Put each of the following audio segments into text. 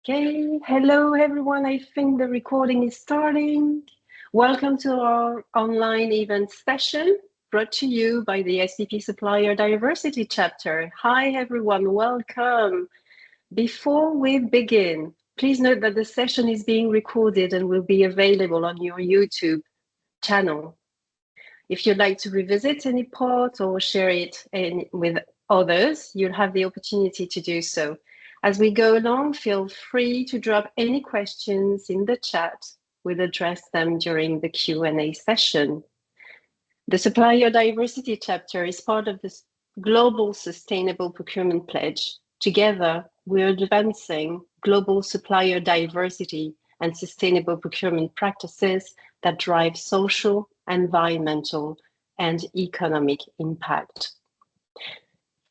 Okay, hello everyone. I think the recording is starting. Welcome to our online event session brought to you by the SPP Supplier Diversity chapter. Hi everyone, welcome. Before we begin, please note that the session is being recorded and will be available on your YouTube channel. If you'd like to revisit any part or share it with others, you'll have the opportunity to do so. As we go along, feel free to drop any questions in the chat. We'll address them during the Q&A session. The Supplier Diversity chapter is part of the Global Sustainable Procurement Pledge. Together, we're advancing global supplier diversity and sustainable procurement practices that drive social, environmental, and economic impact.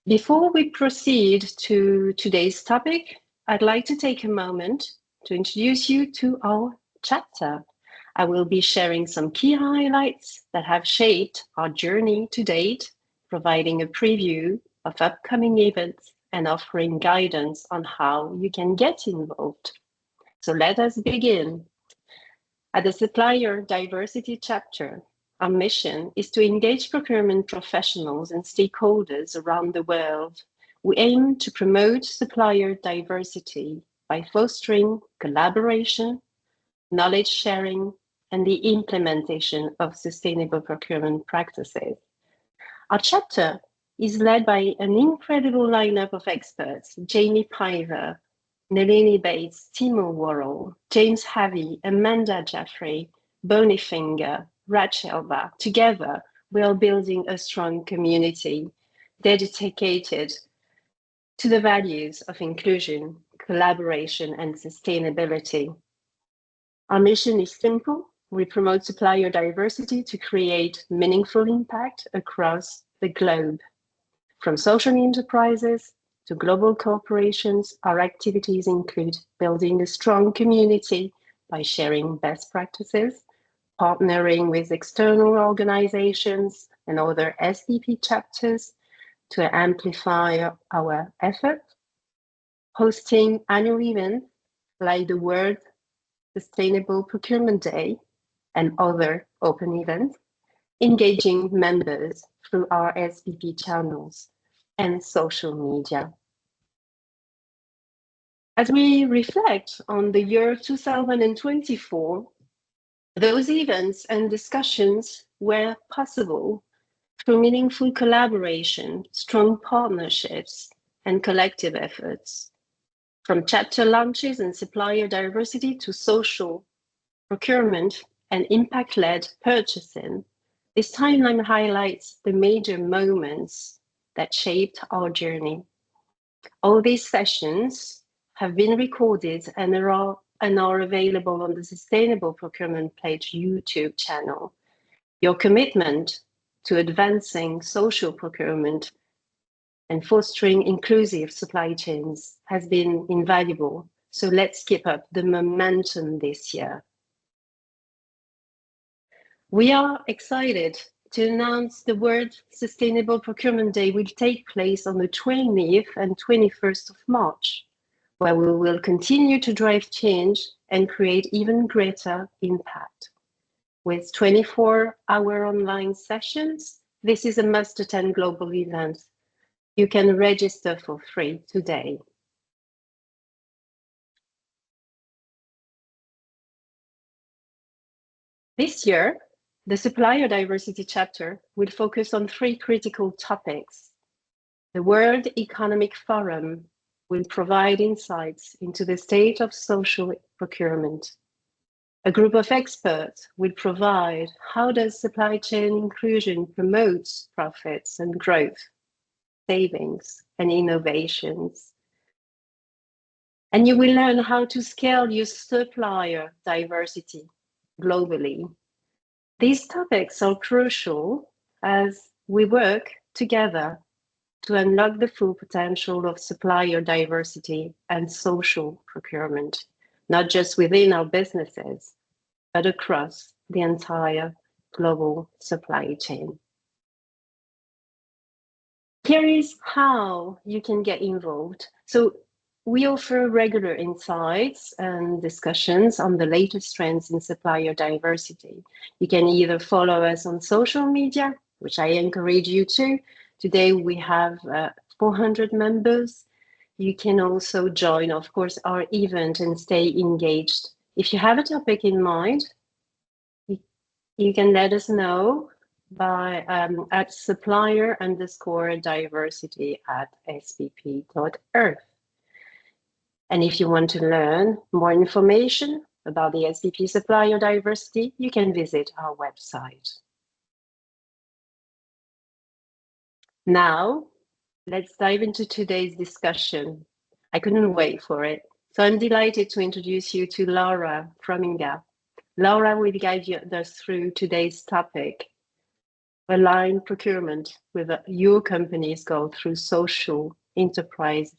Before we proceed to today's topic, I'd like to take a moment to introduce you to our chapter. I will be sharing some key highlights that have shaped our journey to date, providing a preview of upcoming events and offering guidance on how you can get involved. So let us begin. At the Supplier Diversity chapter, our mission is to engage procurement professionals and stakeholders around the world. We aim to promote supplier diversity by fostering collaboration, knowledge sharing, and the implementation of sustainable procurement practices. Our chapter is led by an incredible lineup of experts: Jamie Piver, Nalini Bates, Timo Worrell, James Havey, Amanda Jeffrey, Bonnie Finger, Rachelva. Together, we are building a strong community dedicated to the values of inclusion, collaboration, and sustainability. Our mission is simple. We promote supplier diversity to create meaningful impact across the globe. From social enterprises to global corporations, our activities include building a strong community by sharing best practices, partnering with external organizations and other SPP chapters to amplify our efforts, hosting annual events like the World Sustainable Procurement Day and other open events, engaging members through our SPP channels and social media. As we reflect on the year 2024, those events and discussions were possible through meaningful collaboration, strong partnerships, and collective efforts. From chapter launches and supplier diversity to social procurement and impact-led purchasing, this timeline highlights the major moments that shaped our journey. All these sessions have been recorded and are available on the Sustainable Procurement Pledge YouTube channel. Your commitment to advancing social procurement and fostering inclusive supply chains has been invaluable. So let's keep up the momentum this year. We are excited to announce the World Sustainable Procurement Day will take place on the 20th and 21st of March, where we will continue to drive change and create even greater impact. With 24-hour online sessions, this is a must-attend global event. You can register for free today. This year, the Supplier Diversity chapter will focus on 3 critical topics. The World Economic Forum will provide insights into the state of social procurement. A group of experts will provide how does supply chain inclusion promotes profits and growth, savings and innovations. And you will learn how to scale your supplier diversity globally. These topics are crucial as we work together to unlock the full potential of supplier diversity and social procurement, not just within our businesses, but across the entire global supply chain. Here is how you can get involved. So We offer regular insights and discussions on the latest trends in supplier diversity. You can either follow us on social media, which I encourage you to. Today we have 400 members. You can also join, of course, our event and stay engaged. If you have a topic in mind, you can let us know by at supplier_diversity@spp.earth. And if you want to learn more information about the SPP supplier diversity, you can visit our website. Now, let's dive into today's discussion. I couldn't wait for it. So I'm delighted to introduce you to Laura Kromminga. Laura will guide us through today's topic, align procurement with your company's goal through social enterprise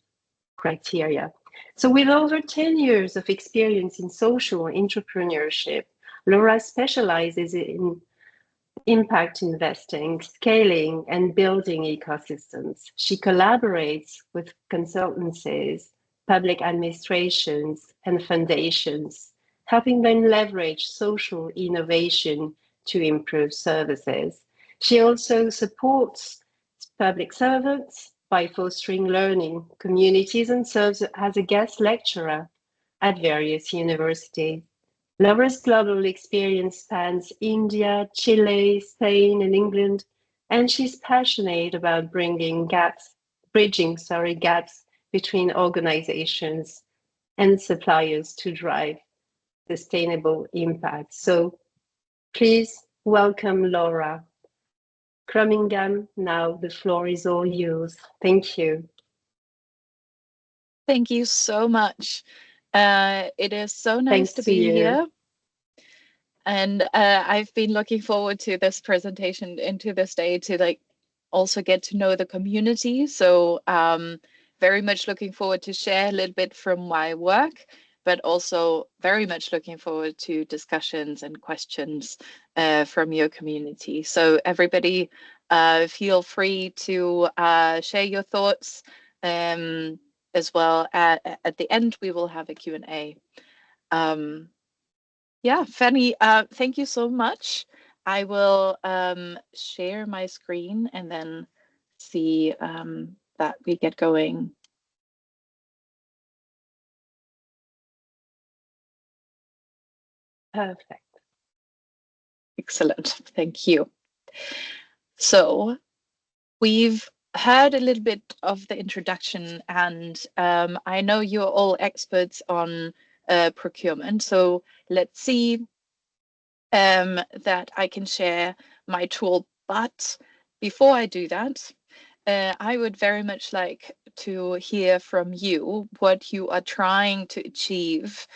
criteria. So with over 10 years of experience in social entrepreneurship, Laura specializes in impact investing, scaling, and building ecosystems. She collaborates with consultancies, public administrations, and foundations, helping them leverage social innovation to improve services. She also supports public servants by fostering learning communities and serves as a guest lecturer at various universities. Laura's global experience spans India, Chile, Spain, and England, and she's passionate about bridging gaps between organizations and suppliers to drive sustainable impact. So please welcome Laura Kromminga. Now the floor is all yours. Thank you. Thank you so much. It is so nice to be here. And I've been looking forward to this presentation and to this day to also get to know the community. So very much looking forward to share a little bit from my work, but also very much looking forward to discussions and questions from your community. So everybody feel free to share your thoughts as well. At the end, we will have a Q&A. Yeah, Fanny, thank you so much. I will share my screen and then see that we get going. Perfect. Excellent, thank you. So we've heard a little bit of the introduction, and I know you're all experts on procurement. So let's see that I can share my tool. But before I do that, I would very much like to hear from you what you are trying to achieve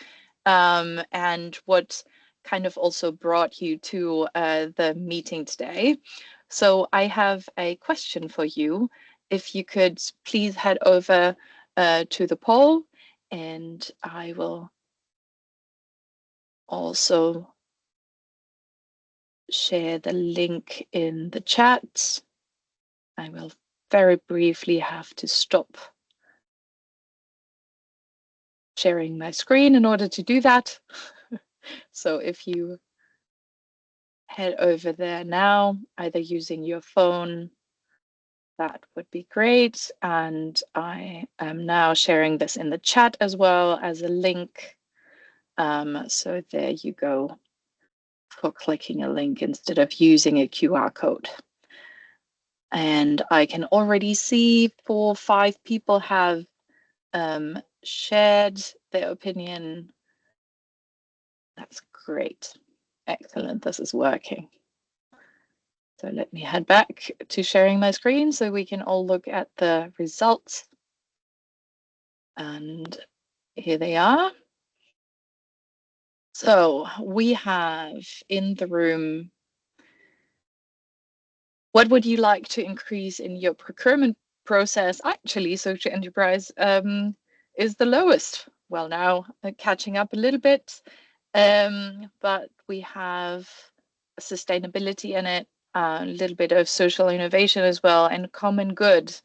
and what kind of also brought you to the meeting today. So I have a question for you. If you could please head over to the poll, and I will also share the link in the chat. I will very briefly have to stop sharing my screen in order to do that. So if you head over there now, either using your phone, that would be great. And I am now sharing this in the chat as well as a link. So there you go for clicking a link instead of using a QR code. And I can already see 4 or 5 people have shared their opinion. That's great. Excellent, this is working. So let me head back to sharing my screen so we can all look at the results. And here they are. So we have in the room, what would you like to increase in your procurement process? Actually, social enterprise is the lowest. Well, now catching up a little bit, but we have sustainability in it, a little bit of social innovation as well, and common good.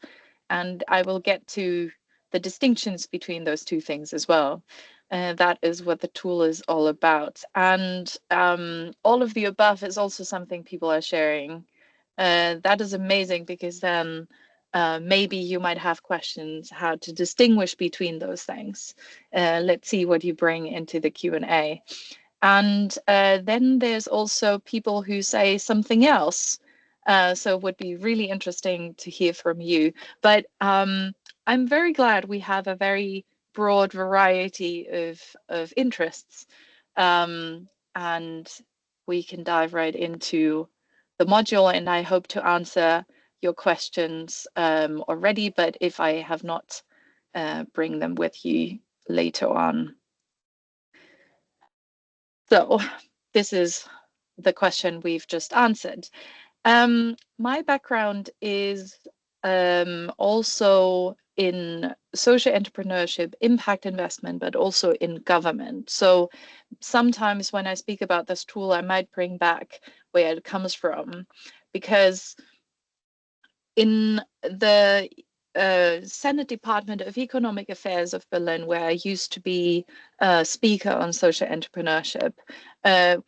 And I will get to the distinctions between those two things as well. That is what the tool is all about. And all of the above is also something people are sharing. That is amazing, because then maybe you might have questions how to distinguish between those things. Let's see what you bring into the Q&A. And then there's also people who say something else. So it would be really interesting to hear from you. But I'm very glad we have a very broad variety of interests. And we can dive right into the module, and I hope to answer your questions already, but if I have not, bring them with you later on. So this is the question we've just answered. My background is also in social entrepreneurship, impact investment, but also in government. So sometimes when I speak about this tool, I might bring back where it comes from, because in the Senate Department of Economic Affairs of Berlin, where I used to be a speaker on social entrepreneurship,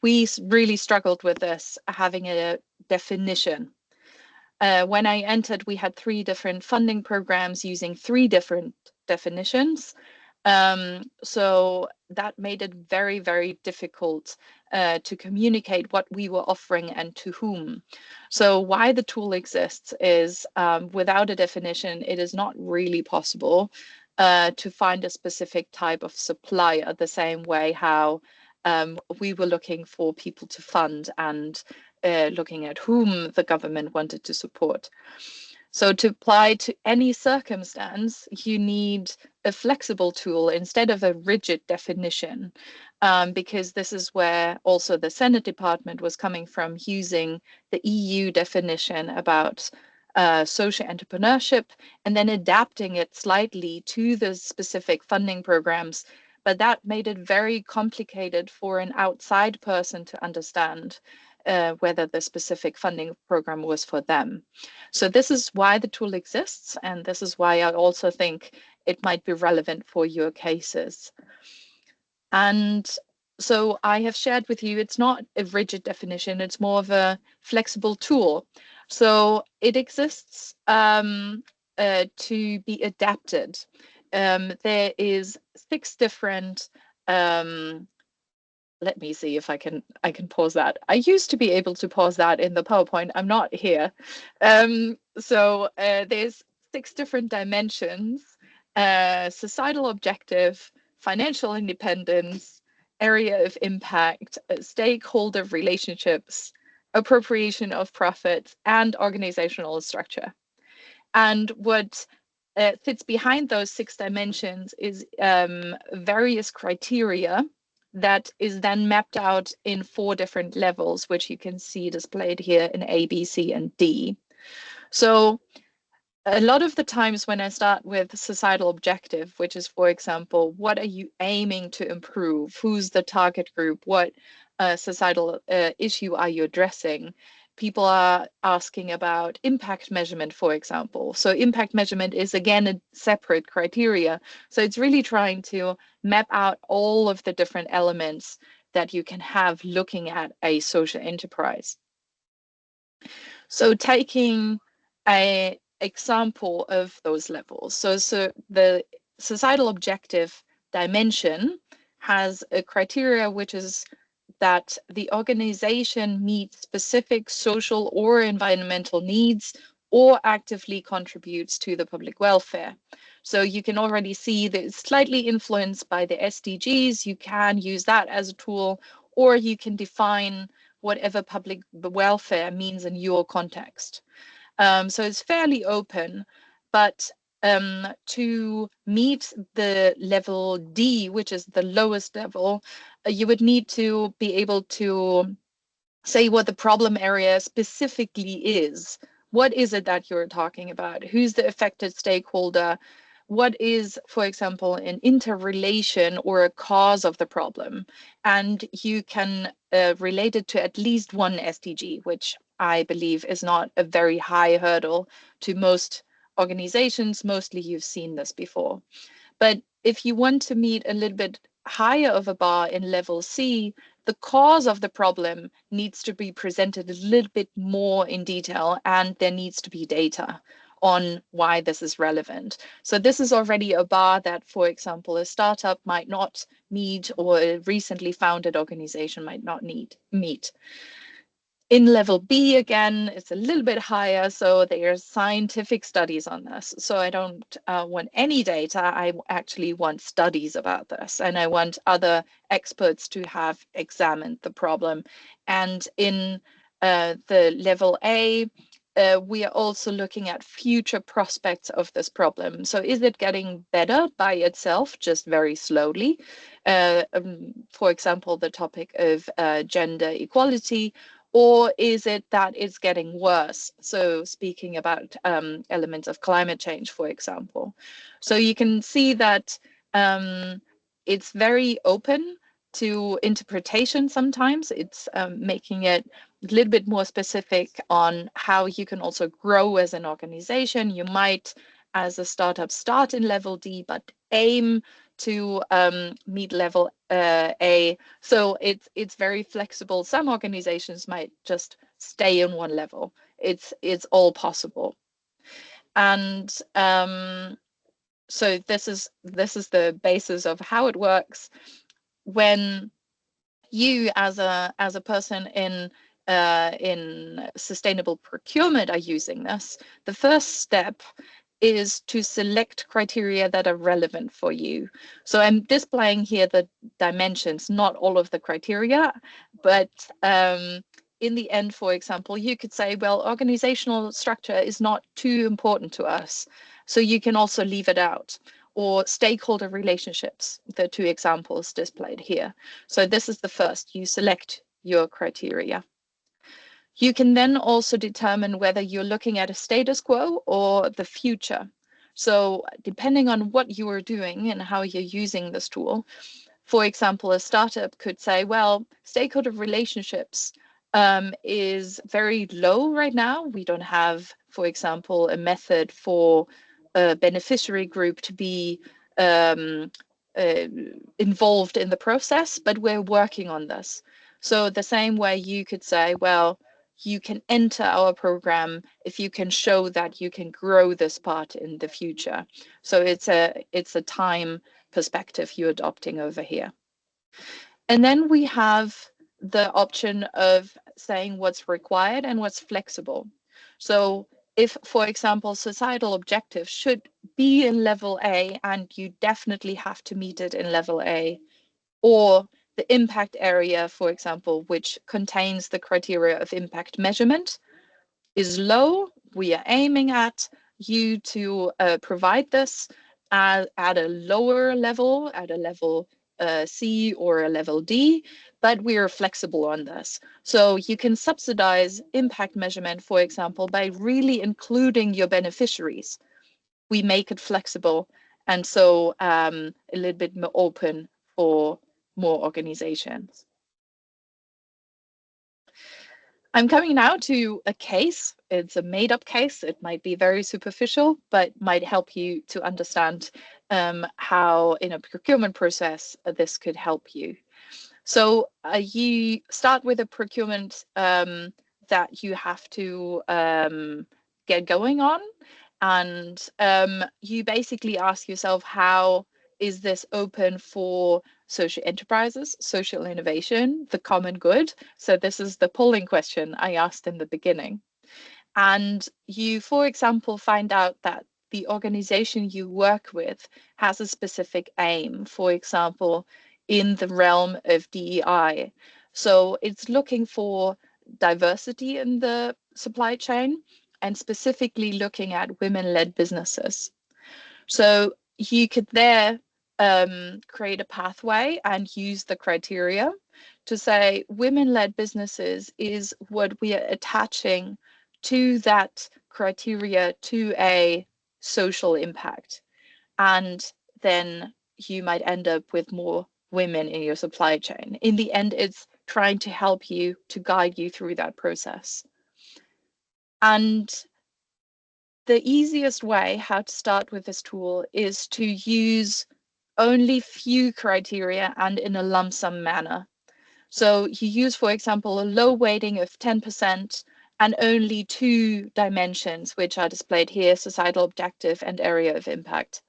we really struggled with this, having a definition. When I entered, we had 3 different funding programs using 3 different definitions. So that made it very, very difficult to communicate what we were offering and to whom. So why the tool exists is without a definition, it is not really possible to find a specific type of supplier, the same way how we were looking for people to fund and looking at whom the government wanted to support. So to apply to any circumstance, you need a flexible tool instead of a rigid definition, because this is where also the Senate Department was coming from, using the EU definition about social entrepreneurship and then adapting it slightly to the specific funding programs. But that made it very complicated for an outside person to understand whether the specific funding program was for them. So this is why the tool exists, and this is why I also think it might be relevant for your cases. And so I have shared with you, it's not a rigid definition, it's more of a flexible tool. So it exists to be adapted. There is 6 different let me see if I can pause that. I used to be able to pause that in the PowerPoint. I'm not here. So there's 6 different dimensions: societal objective, financial independence, area of impact, stakeholder relationships, appropriation of profits, and organizational structure. And what sits behind those 6 dimensions is various criteria that is then mapped out in 4 different levels, which you can see displayed here in A, B, C, and D. So a lot of the times when I start with societal objective, which is, for example, what are you aiming to improve? Who's the target group? What societal issue are you addressing? People are asking about impact measurement, for example. So impact measurement is, again, a separate criteria. So it's really trying to map out all of the different elements that you can have looking at a social enterprise. So taking an example of those levels. So the societal objective dimension has a criteria which is that the organization meets specific social or environmental needs or actively contributes to the public welfare. So you can already see that it's slightly influenced by the SDGs. You can use that as a tool, or you can define whatever public welfare means in your context. So it's fairly open, but to meet the level D, which is the lowest level, you would need to be able to say what the problem area specifically is. What is it that you're talking about? Who's the affected stakeholder? What is, for example, an interrelation or a cause of the problem? And you can relate it to at least one SDG, which I believe is not a very high hurdle to most organizations, mostly you've seen this before. But if you want to meet a little bit higher of a bar in level C, the cause of the problem needs to be presented a little bit more in detail, and there needs to be data on why this is relevant. So this is already a bar that, for example, a startup might not meet, or a recently founded organization might not meet. In level B, again, it's a little bit higher, so there's scientific studies on this. So I don't want any data, I actually want studies about this, and I want other experts to have examined the problem. And in the level A, we are also looking at future prospects of this problem. So is it getting better by itself, just very slowly? For example, the topic of gender equality, or is it that it's getting worse? So speaking about elements of climate change, for example. So you can see that it's very open to interpretation sometimes. It's making it a little bit more specific on how you can also grow as an organization. You might, as a startup, start in level D, but aim to meet level A. So it's very flexible. Some organizations might just stay on one level. It's all possible. And so this is the basis of how it works. When you as a person in sustainable procurement are using this, the first step is to select criteria that are relevant for you. So I'm displaying here the dimensions, not all of the criteria, but in the end, for example, you could say, well, organizational structure is not too important to us, so you can also leave it out. Or stakeholder relationships, the two examples displayed here. So this is the first, you select your criteria. You can then also determine whether you're looking at a status quo or the future. So depending on what you are doing and how you're using this tool, for example, a startup could say, well, stakeholder relationships is very low right now. We don't have, for example, a method for a beneficiary group to be involved in the process, but we're working on this. So the same way you could say, well, you can enter our program if you can show that you can grow this part in the future. So it's a time perspective you're adopting over here. And then we have the option of saying what's required and what's flexible. So if, for example, societal objectives should be in level A and you definitely have to meet it in level A, or the impact area, for example, which contains the criteria of impact measurement, is low, we are aiming at you to provide this at a lower level, at a level C or a level D, but we are flexible on this. So you can subsidize impact measurement, for example, by really including your beneficiaries. We make it flexible, and so a little bit more open for more organizations. I'm coming now to a case. It's a made-up case. It might be very superficial, but might help you to understand how in a procurement process this could help you. So you start with a procurement that you have to get going on, and you basically ask yourself, how is this open for social enterprises, social innovation, the common good? So this is the polling question I asked in the beginning. And you, for example, find out that the organization you work with has a specific aim, for example, in the realm of DEI. So it's looking for diversity in the supply chain and specifically looking at women-led businesses. So you could there create a pathway and use the criteria to say women-led businesses is what we are attaching to that criteria to a social impact. And then you might end up with more women in your supply chain. In the end, it's trying to help you, to guide you through that process. And the easiest way how to start with this tool is to use only few criteria and in a lump sum manner. So you use, for example, a low weighting of 10% and only 2 dimensions, which are displayed here: societal objective and area of impact.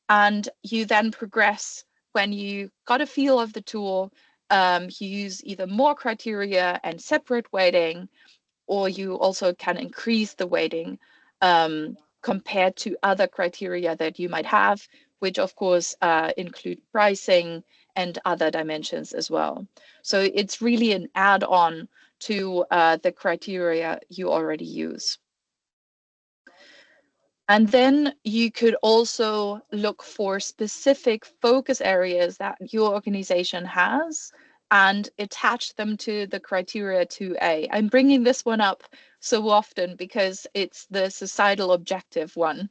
And you then progress when you got a feel of the tool. You use either more criteria and separate weighting, or you also can increase the weighting compared to other criteria that you might have, which of course include pricing and other dimensions as well. So it's really an add-on to the criteria you already use. And then you could also look for specific focus areas that your organization has and attach them to the criteria 2A. I'm bringing this one up so often because it's the societal objective one.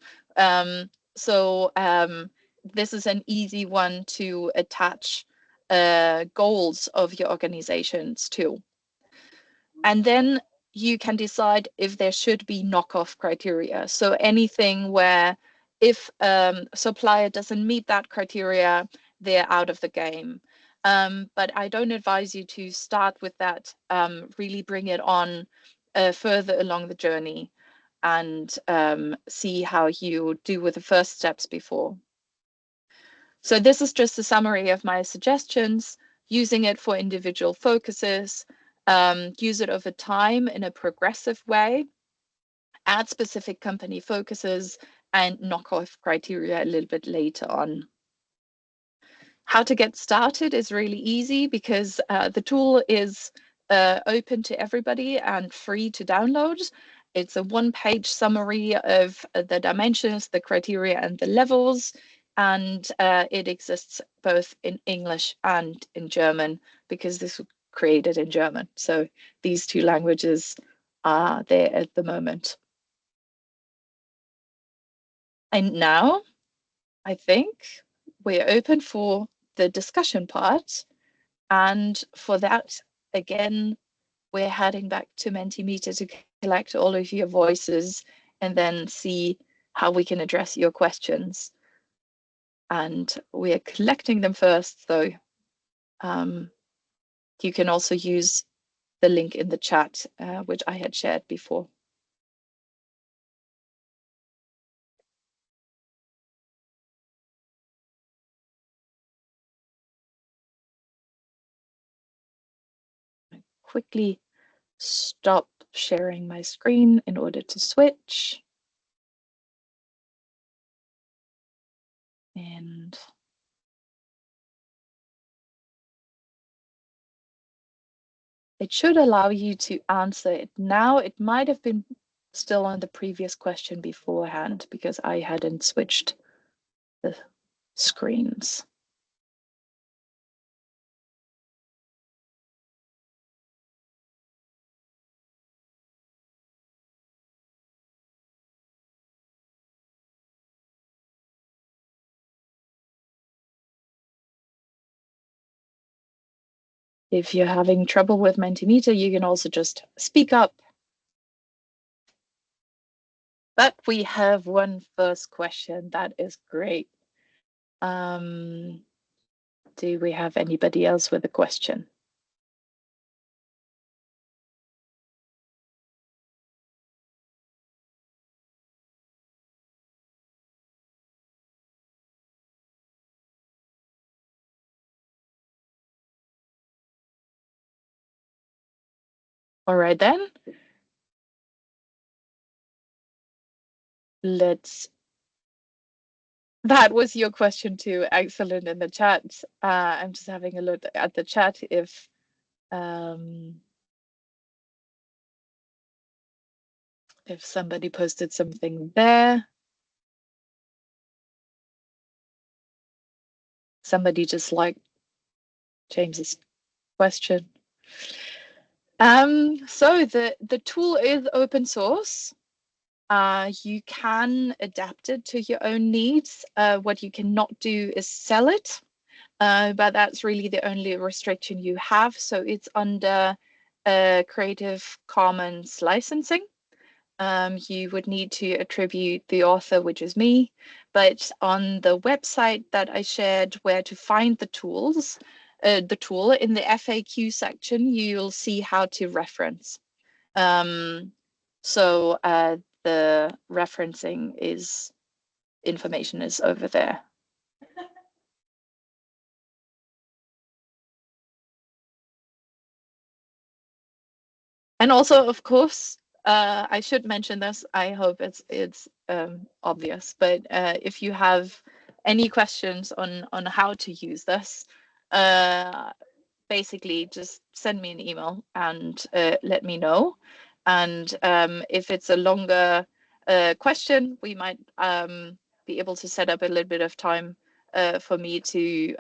This is an easy one to attach goals of your organizations to. And then you can decide if there should be knockoff criteria. So anything where if a supplier doesn't meet that criteria, they're out of the game. But I don't advise you to start with that. Really bring it on further along the journey and see how you do with the first steps before. So this is just a summary of my suggestions, using it for individual focuses. Use it over time in a progressive way, add specific company focuses, and knock off criteria a little bit later on. How to get started is really easy because the tool is open to everybody and free to download. It's a one-page summary of the dimensions, the criteria, and the levels. And it exists both in English and in German because this was created in German. So these 2 languages are there at the moment. And now I think we're open for the discussion part. And for that, again, we're heading back to Mentimeter to collect all of your voices and then see how we can address your questions. And we're collecting them first, though. You can also use the link in the chat, which I had shared before. I quickly stop sharing my screen in order to switch. And it should allow you to answer it now. It might have been still on the previous question beforehand because I hadn't switched the screens. If you're having trouble with Mentimeter, you can also just speak up. But we have one first question. That is great. Do we have anybody else with a question? All right, then. That was your question too. Excellent in the chat. I'm just having a look at the chat if somebody posted something there. Somebody just liked James's question. So the tool is open source. You can adapt it to your own needs. What you cannot do is sell it, but that's really the only restriction you have. So it's under Creative Commons licensing. you would need to attribute the author, which is me. But on the website that I shared where to find the tools, the tool in the FAQ section, you'll see how to reference. So the referencing information is over there. And also, of course, I should mention this. I hope it's obvious. But if you have any questions on how to use this, basically just send me an email and let me know. And if it's a longer question, we might be able to set up a little bit of time for me to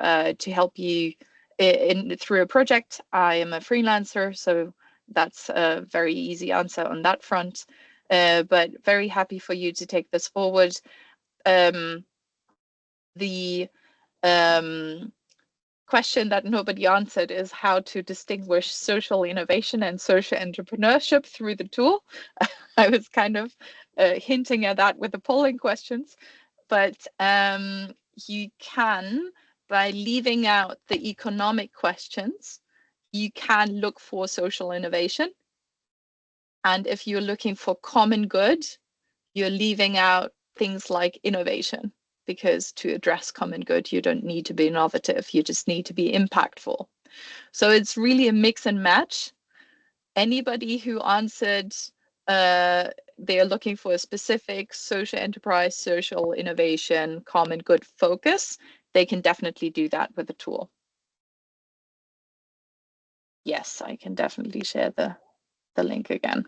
help you through a project. I am a freelancer, so that's a very easy answer on that front. But very happy for you to take this forward. The question that nobody answered is how to distinguish social innovation and social entrepreneurship through the tool. I was kind of hinting at that with the polling questions, but you can, by leaving out the economic questions, you can look for social innovation. And if you're looking for common good, you're leaving out things like innovation, because to address common good, you don't need to be innovative, you just need to be impactful. So it's really a mix and match. Anybody who answered they are looking for a specific social enterprise, social innovation, common good focus, they can definitely do that with the tool. Yes, I can definitely share the link again.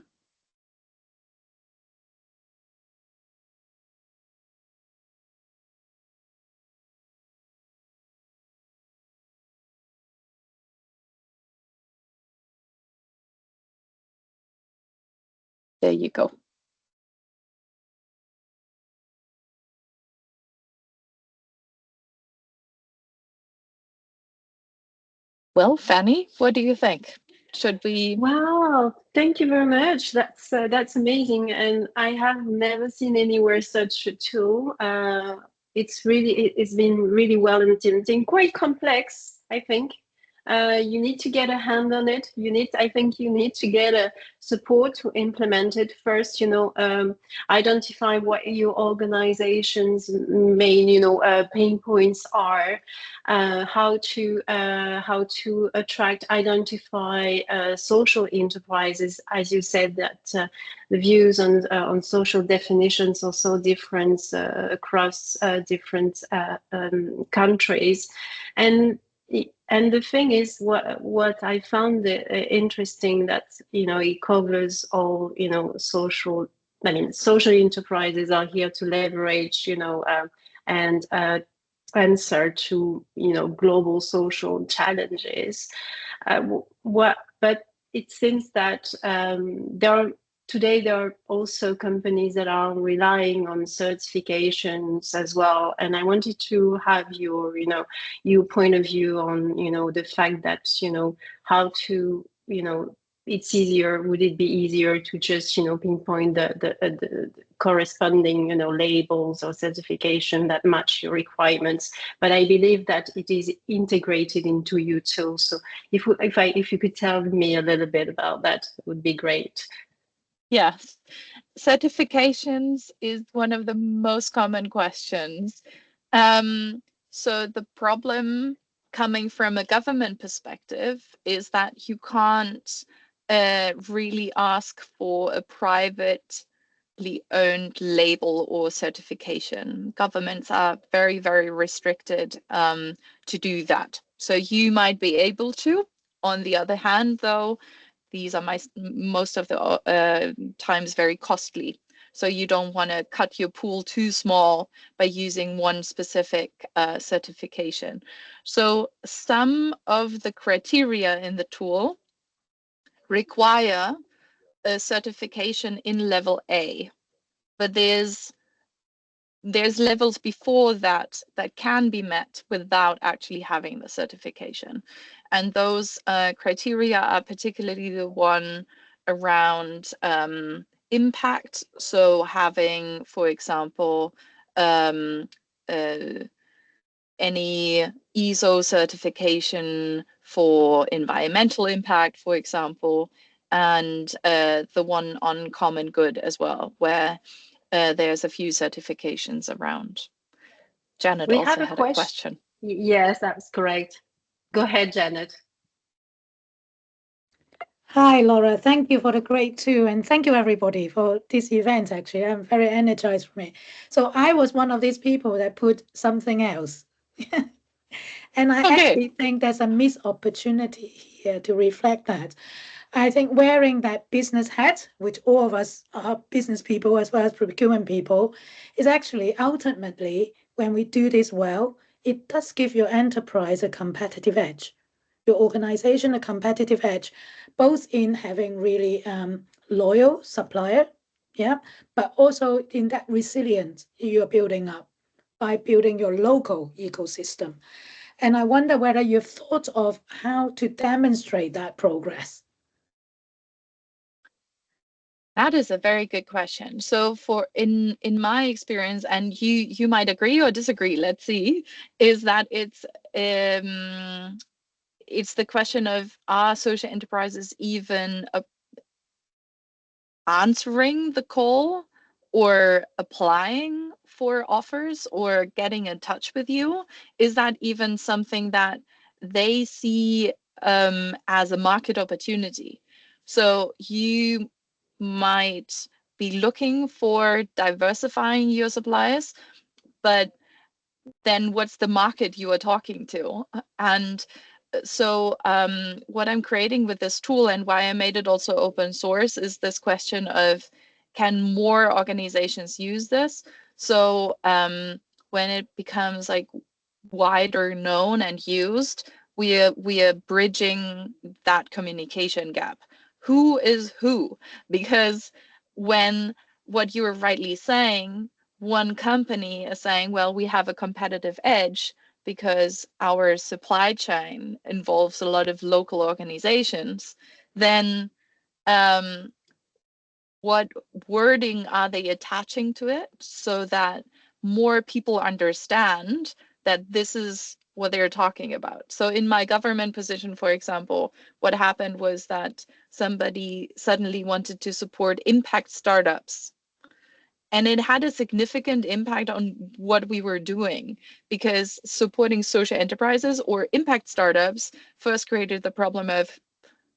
There you go. Well, Fanny, what do you think? Should we? Wow, thank you very much. That's amazing, and I have never seen anywhere such a tool. It's been really well implemented, quite complex, I think. You need to get a hand on it. I think you need to get a support to implement it first. Identify what your organization's main, pain points are. How to attract, identify social enterprises. As you said, that the views on social definitions are so different across different countries, and the thing is, what I found interesting, that it covers all social. I mean, social enterprises are here to leverage, and answer to global social challenges. But it seems that there are also companies that are relying on certifications as well, and I wanted to have your point of view on the fact that how to it's easier. Would it be easier to just pinpoint the corresponding labels or certification that match your requirements? But I believe that it is integrated into you too. So if you could tell me a little bit about that, it would be great. Yes, certifications is one of the most common questions. So the problem coming from a government perspective is that you can't really ask for a privately owned label or certification. Governments are very, very restricted to do that. So you might be able to. On the other hand, though, these are most of the times very costly. So you don't want to cut your pool too small by using one specific certification. So some of the criteria in the tool require a certification in level A, but there's levels before that can be met without actually having the certification. And those criteria are particularly the one around impact. So having, for example, any ISO certification for environmental impact, for example, and the one on common good as well, where there's a few certifications around. Janet We also have a had a question. Yes, that's correct. Go ahead, Janet. Hi, Laura. Thank you for the great too. And thank you, everybody, for this event. Actually, I'm very energized from it. So I was one of these people that put something else. And I actually think there's a missed opportunity here to reflect that. I think wearing that business hat, which all of us are business people as well as procurement people, is actually ultimately, when we do this well, it does give your enterprise a competitive edge, your organization a competitive edge, both in having really loyal supplier, yeah, but also in that resilience you're building up by building your local ecosystem. And I wonder whether you've thought of how to demonstrate that progress. That is a very good question. So for in my experience, and you might agree or disagree, let's see, is that it's the question of, are social enterprises even answering the call or applying for offers or getting in touch with you? Is that even something that they see as a market opportunity? So you might be looking for diversifying your suppliers, but then what's the market you are talking to? And so what I'm creating with this tool, and why I made it also open source, is this question of, can more organizations use this? So when it becomes like wider known and used, we are bridging that communication gap. Who is who? Because when what you were rightly saying, one company is saying, well, we have a competitive edge because our supply chain involves a lot of local organizations, then what wording are they attaching to it so that more people understand that this is what they're talking about? So in my government position, for example, what happened was that somebody suddenly wanted to support impact startups. And it had a significant impact on what we were doing, because supporting social enterprises or impact startups first created the problem of,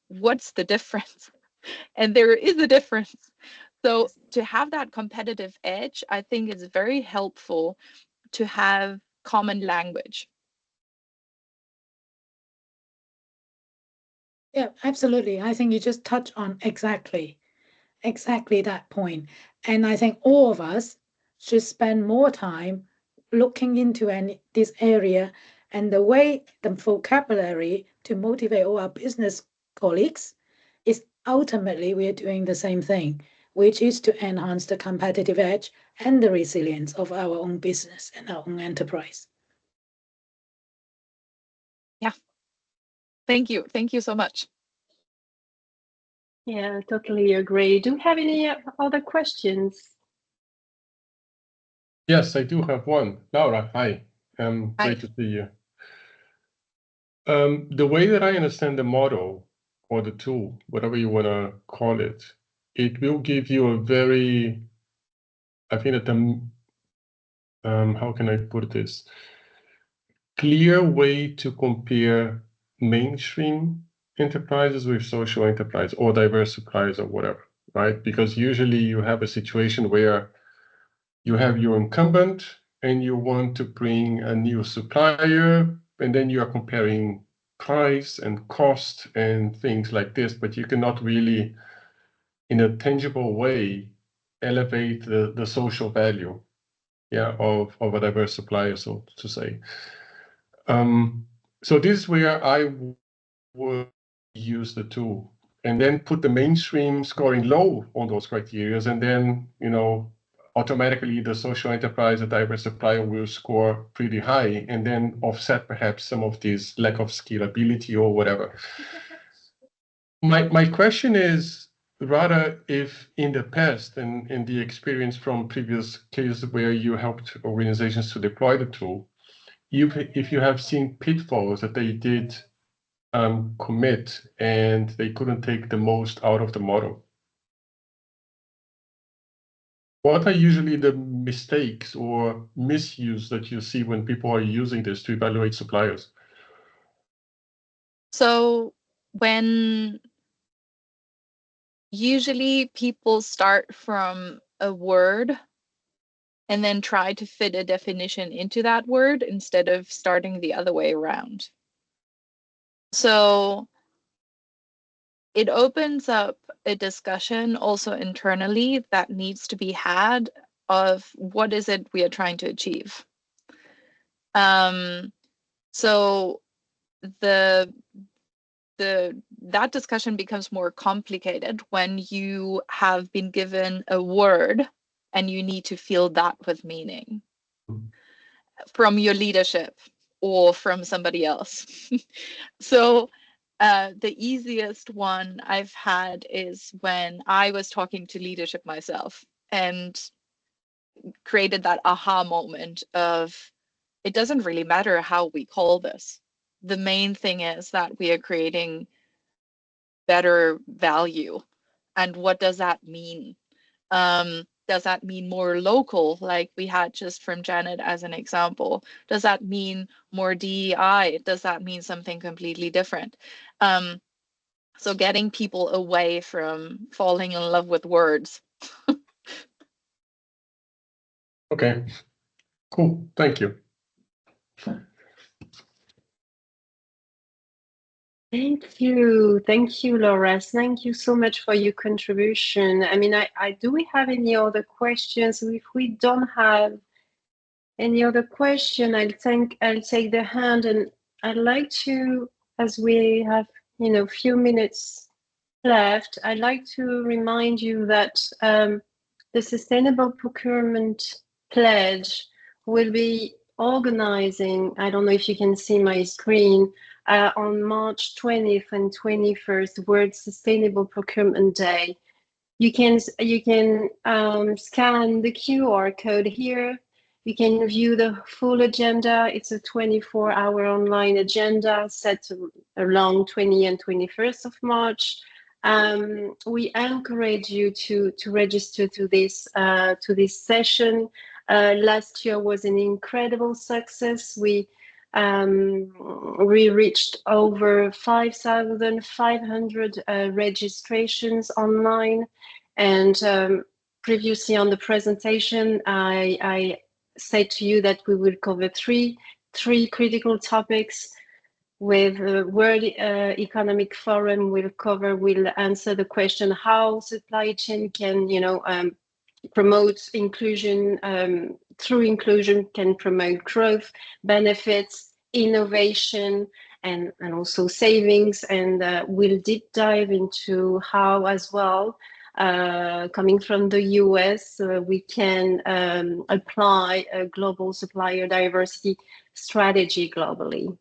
what's the difference? And there is a difference. So to have that competitive edge, I think it's very helpful to have common language. Yeah, absolutely. I think you just touched on exactly that point. And I think all of us should spend more time looking into this area, and the vocabulary to motivate all our business colleagues is ultimately we are doing the same thing, which is to enhance the competitive edge and the resilience of our own business and our own enterprise. Yeah. Thank you. Thank you so much. Yeah, totally agree. Do you have any other questions? Yes, I do have one. Laura, hi. Hi. Great to see you. The way that I understand the model or the tool, whatever you want to call it, it will give you a very, I think that how can I put this? Clear way to compare mainstream enterprises with social enterprise or diverse suppliers or whatever, right? Because usually you have a situation where you have your incumbent and you want to bring a new supplier, and then you are comparing price and cost and things like this, but you cannot really, in a tangible way, elevate the social value, yeah, of a diverse supplier, so to say. So this is where I would use the tool and then put the mainstream scoring low on those criteria, and then, you know, automatically the social enterprise, the diverse supplier will score pretty high, and then offset perhaps some of this lack of scalability or whatever. My question is, rather if in the past and in the experience from previous cases where you helped organizations to deploy the tool, if you have seen pitfalls that they did commit and they couldn't take the most out of the model. What are usually the mistakes or misuse that you see when people are using this to evaluate suppliers? So when usually people start from a word and then try to fit a definition into that word instead of starting the other way around. So it opens up a discussion also internally that needs to be had of what is it we are trying to achieve. So that discussion becomes more complicated when you have been given a word and you need to fill that with meaning from your leadership or from somebody else. So the easiest one I've had is when I was talking to leadership myself and created that aha moment of, it doesn't really matter how we call this. The main thing is that we are creating better value. And what does that mean? Does that mean more local, like we had just from Janet as an example? Does that mean more DEI? Does that mean something completely different? So getting people away from falling in love with words. Okay, cool, thank you. Thank you, Laura. Thank you so much for your contribution. I mean, do we have any other questions? If we don't have any other question, I'll take the hand, and I'd like to, as we have, few minutes left, I'd like to remind you that the Sustainable Procurement Pledge will be organizing, I don't know if you can see my screen, on March 20th and 21st, World Sustainable Procurement Day. You can scan the QR code here. You can view the full agenda. It's a 24-hour online agenda set along 20 and 21st of March. We encourage you to register to this session. Last year was an incredible success. We reached over 5,500 registrations online, and previously on the presentation, I said to you that we will cover three critical topics. With the World Economic Forum, will answer the question how supply chain can, promote inclusion, through inclusion can promote growth, benefits, innovation, and also savings. And we'll deep dive into how as well, coming from the US, we can apply a global supplier diversity strategy globally.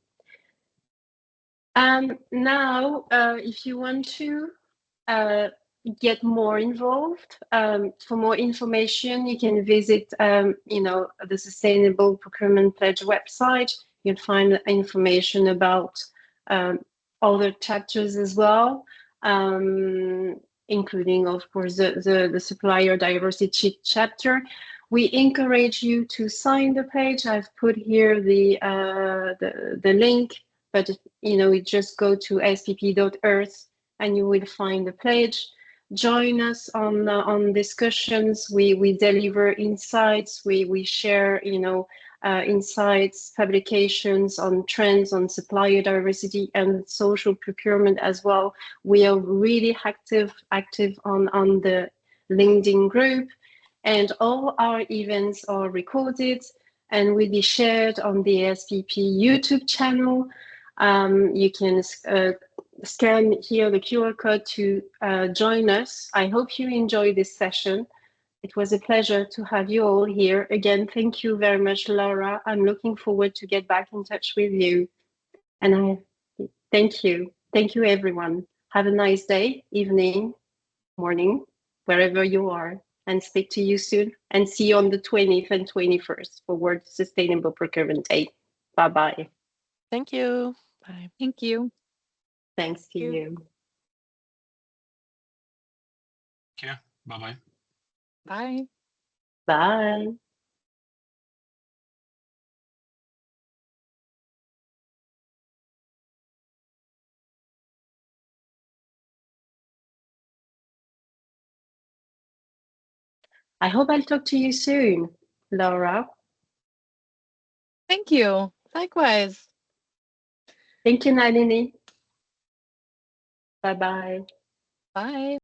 Now, if you want to get more involved, for more information, you can visit, the Sustainable Procurement Pledge website. You'll find information about other chapters as well, including, of course, the supplier diversity chapter. We encourage you to sign the page. I've put here the link, but you just go to spp.earth and you will find the pledge. Join us on discussions. We deliver insights. We share insights, publications on trends on supplier diversity and social procurement as well. We are really active on the LinkedIn group, and all our events are recorded and will be shared on the SPP YouTube channel. You can scan here the QR code to join us. I hope you enjoyed this session. It was a pleasure to have you all here. Again, thank you very much, Laura. I'm looking forward to get back in touch with you. And thank you. Thank you, everyone. Have a nice day, evening. morning, wherever you are, and speak to you soon. And see you on the 20th and 21st for World Sustainable Procurement Day. Bye-bye. Thank you. Bye. Thank you. Thanks to you. you. Yeah. Bye-bye. Bye. Bye. I hope I'll talk to you soon, Laura. Thank you. Likewise. Thank you, Nalini. Bye-bye. Bye.